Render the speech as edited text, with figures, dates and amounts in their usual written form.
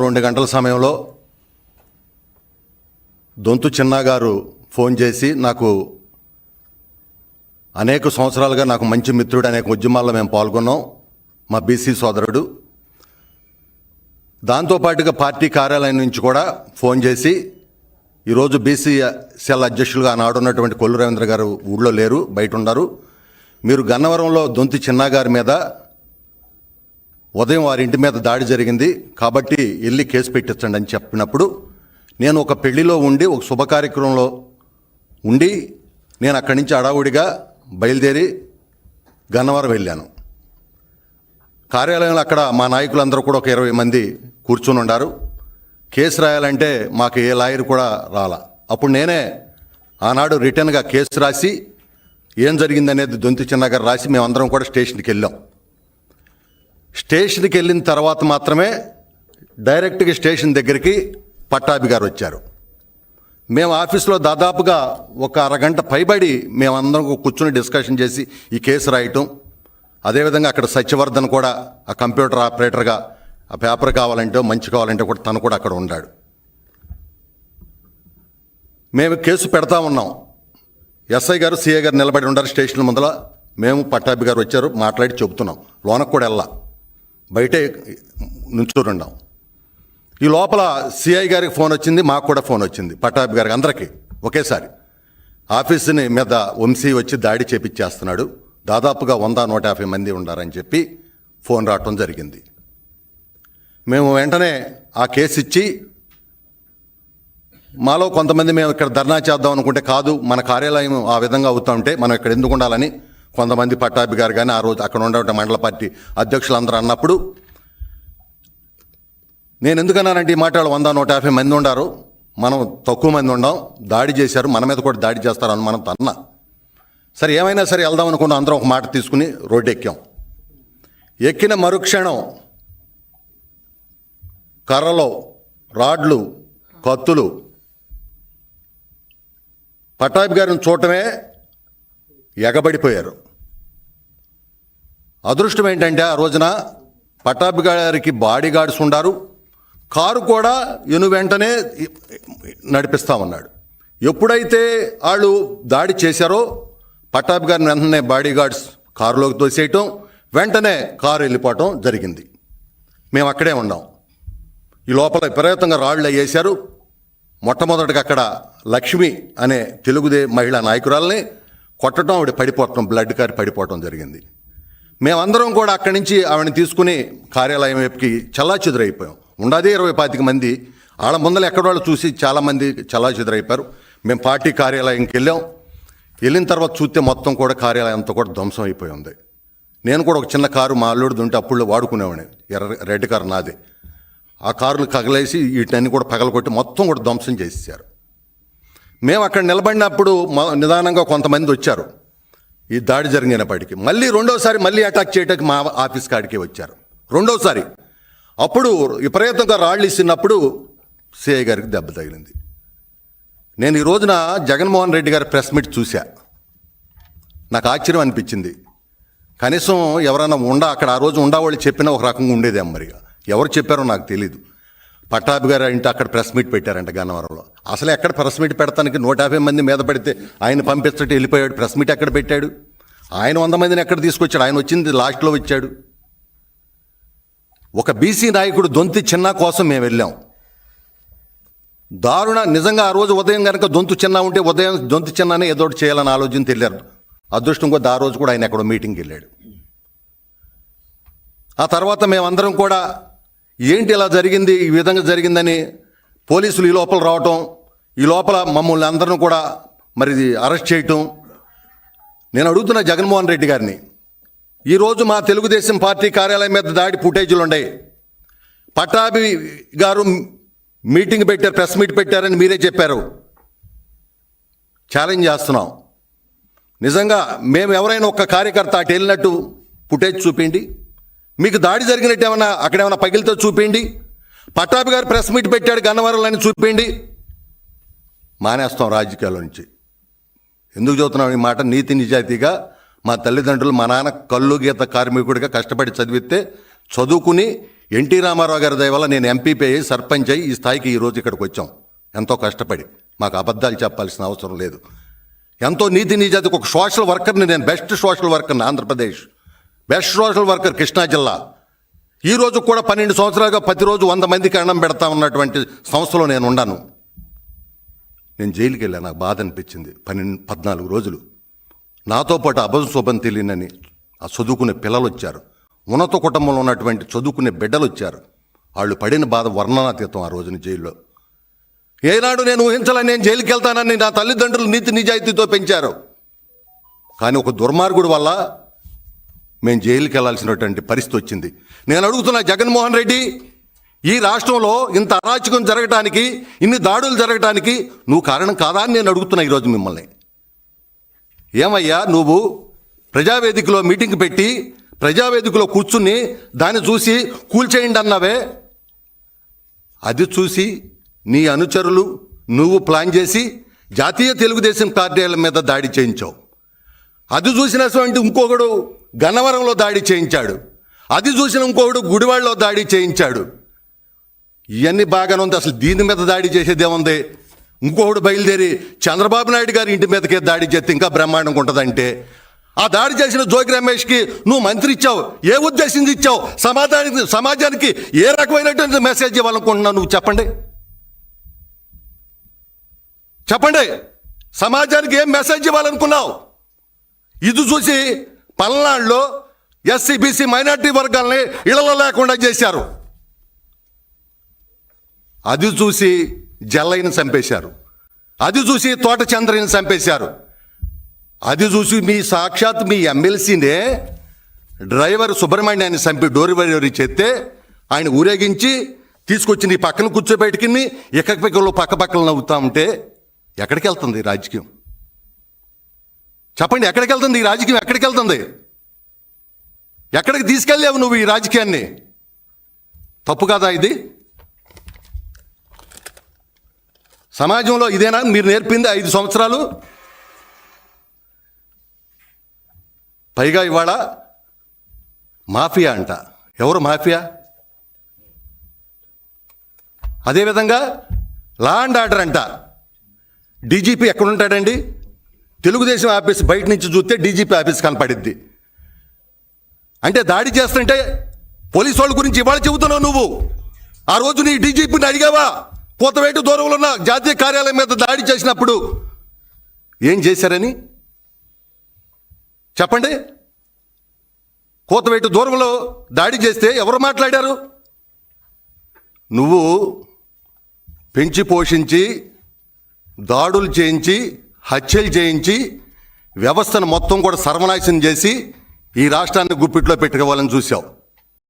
2 గంటల సమయంలో దొంతు చిన్న గారు ఫోన్ చేసి నాకు అనేక సంవత్సరాలుగా నాకు మంచి మిత్రుడు, అనేక ఉద్యమాల్లో మేము పాల్గొన్నాం, మా బీసీ సోదరుడు. దాంతోపాటుగా పార్టీ కార్యాలయం నుంచి కూడా ఫోన్ చేసి ఈరోజు బీసీ సెల్ అధ్యక్షులుగా ఆనాడు ఉన్నటువంటి కొల్లు రవీంద్ర గారు ఊళ్ళో లేరు, బయట ఉన్నారు. మీరు గన్నవరంలో దొంతి చిన్న గారి మీద ఉదయం వారి ఇంటి మీద దాడి జరిగింది కాబట్టి వెళ్ళి కేసు పెట్టించండి అని చెప్పినప్పుడు, నేను ఒక పెళ్లిలో ఉండి ఒక శుభ కార్యక్రమంలో ఉండి నేను అక్కడి నుంచి అడావుడిగా బయలుదేరి గన్నవరం వెళ్ళాను. కార్యాలయంలో అక్కడ మా నాయకులందరూ కూడా ఒక 20 మంది కూర్చుని ఉన్నారు. కేసు రాయాలంటే మాకు ఏ లాయర్ కూడా రాలా. అప్పుడు నేనే ఆనాడు రిటర్న్గా కేసు రాసి ఏం జరిగిందనేది దొంతి చిన్న గారు రాసి మేమందరం కూడా స్టేషన్కి వెళ్ళాం. స్టేషన్కి వెళ్ళిన తర్వాత మాత్రమే డైరెక్ట్గా స్టేషన్ దగ్గరికి పట్టాభి గారు వచ్చారు. మేము ఆఫీస్లో దాదాపుగా ఒక అరగంట పైబడి మేమందరం కూర్చుని డిస్కషన్ చేసి ఈ కేసు రాయటం. అదేవిధంగా అక్కడ సత్యవర్ధన్ కూడా ఆ కంప్యూటర్ ఆపరేటర్గా ఆ పేపర్ కావాలంటే మంచి కావాలంటే కూడా తను కూడా అక్కడ ఉన్నాడు. మేము కేసు పెడతా ఉన్నాం. ఎస్ఐ గారు సిఐ గారు నిలబడి ఉన్నారు స్టేషన్ ముందర. మేము పట్టాభి గారు వచ్చారు, మాట్లాడి చెబుతున్నాం. లోనకు కూడా వెళ్ళా, బయటే నుంచోరున్నాం. ఈ లోపల సిఐ గారికి ఫోన్ వచ్చింది, మాకు కూడా ఫోన్ వచ్చింది, పట్టాభి గారికి, అందరికీ ఒకేసారి. ఆఫీసుని మీద వంశీ వచ్చి దాడి చేపించేస్తున్నాడు, దాదాపుగా 100-150 మంది ఉన్నారని చెప్పి ఫోన్ రావటం జరిగింది. మేము వెంటనే ఆ కేసు ఇచ్చి, మాలో కొంతమంది మేము ఇక్కడ ధర్నా చేద్దాం అనుకుంటే కాదు, మన కార్యాలయం ఆ విధంగా అవుతూ ఉంటే మనం ఇక్కడ ఎందుకు ఉండాలని కొంతమంది పట్టాభి గారు కానీ ఆ రోజు అక్కడ ఉండే మండల పార్టీ అధ్యక్షులందరూ అన్నప్పుడు, నేను ఎందుకన్నానంటే ఈ మాట, 100-150 మంది ఉన్నారు, మనం తక్కువ మంది ఉండాం, దాడి చేశారు, మన మీద కూడా దాడి చేస్తారు అనుమానంతో అన్నా. సరే ఏమైనా సరే వెళ్దాం అనుకున్న అందరం ఒక మాట తీసుకుని రోడ్డు ఎక్కాం. ఎక్కిన మరుక్షణం కర్రలు, రాడ్లు, కత్తులు పట్టాభి గారిని చూడటమే ఎగబడిపోయారు. అదృష్టం ఏంటంటే ఆ రోజున పట్టాభి గారికి బాడీ గార్డ్స్ ఉండారు, కారు కూడా వెంటనే నడిపిస్తా ఉన్నాడు. ఎప్పుడైతే వాళ్ళు దాడి చేశారో పట్టాభి గారిని వెంటనే బాడీ గార్డ్స్ కారులోకి తోసేయటం, వెంటనే కారు వెళ్ళిపోవటం జరిగింది. మేము అక్కడే ఉన్నాం. ఈ లోపల విపరీతంగా రాళ్ళు వేశారు. మొట్టమొదటిగా అక్కడ లక్ష్మి అనే తెలుగుదే మహిళా నాయకురాలని కొట్టడం, ఆవిడ పడిపోవటం, బ్లడ్ కారి పడిపోవటం జరిగింది. మేమందరం కూడా అక్కడి నుంచి ఆవిడని తీసుకుని కార్యాలయం వైపుకి చల్లాచెదురైపోయాం. ఉండదే 20-25 మంది. వాళ్ళ ముందర ఎక్కడవాళ్ళు చూసి చాలామంది చల్లాచెదురైపోయారు. మేము పార్టీ కార్యాలయంకి వెళ్ళాం. వెళ్ళిన తర్వాత చూస్తే మొత్తం కూడా కార్యాలయం అంతా కూడా ధ్వంసం అయిపోయి ఉంది. నేను కూడా ఒక చిన్న కారు మా అల్లుడిది ఉంటే అప్పుడు వాడుకునేవాడిని, రెడ్ కారు నాదే. ఆ కారులు కగలేసి వీటిని కూడా పగలగొట్టి మొత్తం కూడా ధ్వంసం చేసేసారు. మేము అక్కడ నిలబడినప్పుడు నిదానంగా కొంతమంది వచ్చారు. ఈ దాడి జరిగినప్పటికీ రెండోసారి మళ్ళీ అటాక్ చేయడానికి మా ఆఫీస్ కాడికి వచ్చారు. రెండోసారి అప్పుడు విపరీతంగా రాళ్ళు ఇస్తున్నప్పుడు సిఐ గారికి దెబ్బ తగిలింది. నేను ఈ రోజున జగన్మోహన్ రెడ్డి గారి ప్రెస్ మీట్ చూశా. నాకు ఆశ్చర్యం అనిపించింది. కనీసం ఎవరైనా అక్కడ ఆ రోజు ఉండేవాళ్ళు చెప్పినా ఒక రకంగా ఉండేదేమో. మరిగా ఎవరు చెప్పారో నాకు తెలీదు. పట్టాభి గారు అంటే అక్కడ ప్రెస్ మీట్ పెట్టారంట గన్నవరంలో. అసలు ఎక్కడ ప్రెస్ మీట్ పెడతానికి 150 మంది మీద పడితే ఆయన పంపించట్టు వెళ్ళిపోయాడు. ప్రెస్ మీట్ ఎక్కడ పెట్టాడు? ఆయన 100 మందిని ఎక్కడ తీసుకొచ్చాడు? ఆయన వచ్చింది లాస్ట్లో వచ్చాడు. ఒక బీసీ నాయకుడు దొంతి చిన్న కోసం మేము వెళ్ళాం. దారుణ, నిజంగా ఆ రోజు ఉదయం కనుక దొంతు చిన్న ఉంటే ఉదయం దొంతి చిన్ననే ఏదో ఒకటి చేయాలని ఆలోచన తెలియారు. అదృష్టం కొద్ది ఆ రోజు కూడా ఆయన ఎక్కడో మీటింగ్కి వెళ్ళాడు. ఆ తర్వాత మేమందరం కూడా ఏంటి ఇలా జరిగింది, ఈ విధంగా జరిగిందని పోలీసులు ఈ లోపల రావటం, ఈ లోపల మమ్మల్ని అందరం కూడా మరి అరెస్ట్ చేయటం. నేను అడుగుతున్నా జగన్మోహన్ రెడ్డి గారిని, ఈరోజు మా తెలుగుదేశం పార్టీ కార్యాలయం మీద దాడి ఫుటేజీలు ఉన్నాయి. పట్టాభి గారు మీటింగ్ పెట్టారు, ప్రెస్ మీట్ పెట్టారని మీరే చెప్పారు. ఛాలెంజ్ చేస్తున్నాం. నిజంగా మేము ఎవరైనా ఒక కార్యకర్త అటు వెళ్ళినట్టు ఫుటేజ్ చూపిండి. మీకు దాడి జరిగినట్టు ఏమన్నా అక్కడేమన్నా పగిలితో చూపిండి. పట్టాభి గారు ప్రెస్ మీట్ పెట్టాడు గన్నవరంలో చూపిండి. మానేస్తాం రాజకీయాల నుంచి. ఎందుకు చెబుతున్నాం ఈ మాట? నీతి నిజాయితీగా మా తల్లిదండ్రులు, మా నాన్న కళ్ళు గీత కార్మికుడిగా కష్టపడి చదివితే చదువుకుని ఎన్టీ రామారావు గారి దయ వల్ల నేను ఎంపీపీ అయ్యి సర్పంచ్ అయ్యి ఈ స్థాయికి ఈరోజు ఇక్కడికి వచ్చాం. ఎంతో కష్టపడి, మాకు అబద్ధాలు చెప్పాల్సిన అవసరం లేదు. ఎంతో నీతి నిజాతికి ఒక సోషల్ వర్కర్ని నేను, best social వర్కర్ని Andhra Pradesh, best social worker Krishna జిల్లా. ఈరోజు కూడా 12 సంవత్సరాలుగా ప్రతిరోజు 100 మందికి అన్నం పెడతా ఉన్నటువంటి సంస్థలో నేను ఉన్నాను. నేను జైలుకి వెళ్ళాను, నాకు బాధ అనిపించింది. 14 రోజులు నాతో పాటు అభం శుభం తెలియనని ఆ చదువుకునే పిల్లలు వచ్చారు, ఉన్నత కుటుంబంలో ఉన్నటువంటి చదువుకునే బిడ్డలు వచ్చారు. వాళ్ళు పడిన బాధ వర్ణనాతీతం. ఆ రోజున జైల్లో ఏనాడు నేను ఊహించాలని నేను జైలుకి వెళ్తానని నా తల్లిదండ్రులు నీతి నిజాయితీతో పెంచారు. కానీ ఒక దుర్మార్గుడు వల్ల మేము జైలుకి వెళ్ళాల్సినటువంటి పరిస్థితి వచ్చింది. నేను అడుగుతున్నా, జగన్మోహన్ రెడ్డి, ఈ రాష్ట్రంలో ఇంత అరాచకం జరగటానికి, ఇన్ని దాడులు జరగటానికి నువ్వు కారణం కాదా అని నేను అడుగుతున్నా ఈరోజు మిమ్మల్ని. ఏమయ్యా, నువ్వు ప్రజావేదికలో మీటింగ్ పెట్టి ప్రజావేదికలో కూర్చుని దాన్ని చూసి కూల్చేయండి అన్నావే, అది చూసి నీ అనుచరులు నువ్వు ప్లాన్ చేసి జాతీయ తెలుగుదేశం కార్యాలయం మీద దాడి చేయించావు. అది చూసినటువంటి ఇంకొకడు గన్నవరంలో దాడి చేయించాడు. అది చూసిన ఇంకొకడు గుడివాడలో దాడి చేయించాడు. ఇవన్నీ బాగానే ఉంది. అసలు దీని మీద దాడి చేసేదేముంది? ఇంకొకడు బయలుదేరి చంద్రబాబు నాయుడు గారి ఇంటి మీదకే దాడి చేస్తే ఇంకా బ్రహ్మాండంగా ఉంటుందంటే, ఆ దాడి చేసిన జోగి రమేష్కి నువ్వు మంత్రి ఇచ్చావు. ఏ ఉద్దేశించి ఇచ్చావు? సమాజానికి ఏ రకమైనటువంటి మెసేజ్ ఇవ్వాలనుకుంటున్నావు నువ్వు చెప్పండి. సమాజానికి ఏం మెసేజ్ ఇవ్వాలనుకున్నావు? ఇది చూసి పల్నాడులో ఎస్సీ బీసీ మైనార్టీ వర్గాల్ని ఇళ్లలో లేకుండా చేశారు. అది చూసి జల్లయ్యని చంపేశారు. అది చూసి తోట చంద్రని చంపేశారు. అది చూసి సాక్షాత్ మీ ఎమ్మెల్సీనే డ్రైవర్ సుబ్రహ్మణ్యాన్ని చంపి డోర్ డెలివరీ చేస్తే ఆయన ఊరేగించి తీసుకొచ్చి నీ పక్కన కూర్చోబెట్టుకుని ఎక్కడికల్లో పక్కపక్కన నవ్వుతా ఉంటే ఎక్కడికి వెళ్తుంది రాజకీయం? చెప్పండి, ఎక్కడికి వెళ్తుంది ఈ రాజకీయం? ఎక్కడికి వెళ్తుంది? ఎక్కడికి తీసుకెళ్ళావు నువ్వు ఈ రాజకీయాన్ని? తప్పు కాదా ఇది? సమాజంలో ఇదేనా మీరు నేర్పింది 5 సంవత్సరాలు? పైగా ఇవాళ మాఫియా అంట. ఎవరు మాఫియా? అదేవిధంగా లా అండ్ ఆర్డర్ అంట. డీజీపీ ఎక్కడుంటాడండి? తెలుగుదేశం ఆఫీస్ బయట నుంచి చూస్తే డీజీపీ ఆఫీస్ కనపడిద్ది. అంటే దాడి చేస్తుంటే పోలీసు వాళ్ళ గురించి ఇవాళ చెబుతున్నావు నువ్వు. ఆ రోజు నీ డీజీపీని అడిగావా? కోతవేటు దూరంలో ఉన్న జాతీయ కార్యాలయం మీద దాడి చేసినప్పుడు ఏం చేశారని చెప్పండి. కోతవేటు దూరంలో దాడి చేస్తే ఎవరు మాట్లాడారు? నువ్వు పెంచి పోషించి దాడులు చేయించి హత్యలు చేయించి వ్యవస్థను మొత్తం కూడా సర్వనాశనం చేసి ఈ రాష్ట్రాన్ని గుప్పిట్లో పెట్టుకోవాలని చూసావు.